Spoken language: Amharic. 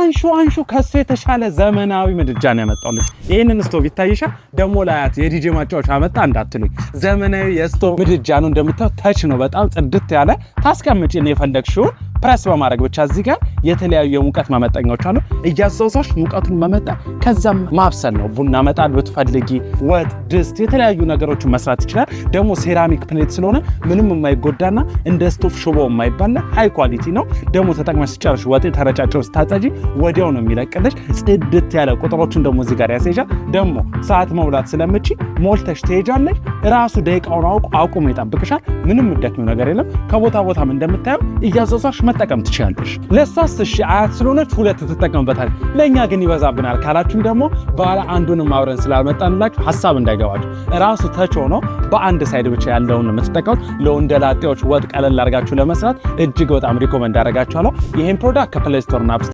አንሹ ከሱ የተሻለ ዘመናዊ ምድጃ ነው ያመጣሁልሽ። ይሄንን ስቶቭ ይታይሻል። ደሞ ላያት የዲጄ ማጫወቻ አመጣ እንዳትሉኝ፣ ዘመናዊ የስቶቭ ምድጃ ነው። እንደምታው ታች ነው፣ በጣም ጽድት ያለ ታስቀምጪ ነው የፈለግሽውን ፕረስ በማድረግ ብቻ። እዚህ ጋር የተለያዩ የሙቀት መመጠኛዎች አሉ። እያዘውሶሽ ሙቀቱን መመጠን ከዛም ማብሰል ነው። ቡና መጣድ ብትፈልጊ፣ ወጥ፣ ድስት፣ የተለያዩ ነገሮችን መስራት ይችላል። ደግሞ ሴራሚክ ፕሌት ስለሆነ ምንም የማይጎዳና እንደ ስቶቭ ሽቦ የማይባል ሃይ ኳሊቲ ነው። ደግሞ ተጠቅመሽ ሲጨርሽ ወጥ ተረጫጭው ስታጸጂ ወዲያው ነው የሚለቅልሽ። ጽድት ያለ ቁጥሮችን ደግሞ እዚህ ጋር ያሳይሻል። ደግሞ ሰዓት መሙላት ስለምቺ ሞልተሽ ትሄጃለሽ። ራሱ ደቂቃውን አቁሞ ይጠብቅሻል። ምንም ደክሞ ነገር የለም። ከቦታ ቦታም እንደምታየው እያዘውሶሽ መጠቀም ትችላለሽ። ለሷስ እሺ አያት ስለሆነች ሁለት ትጠቀምበታል። ለኛ ግን ይበዛብናል ካላችሁም ደግሞ ባለ አንዱንም አብረን ስላልመጣንላችሁ ሐሳብ እንዳይገባችሁ ራሱ ተቾ ነው። በአንድ ሳይድ ብቻ ያለውን የምትጠቀሙት ለወንደላጤዎች ወጥ ቀለል አድርጋችሁ ለመስራት እጅግ በጣም ሪኮመንድ አደርጋችኋለሁ። ይሄን ፕሮዳክት ከፕሌይ ስቶር እና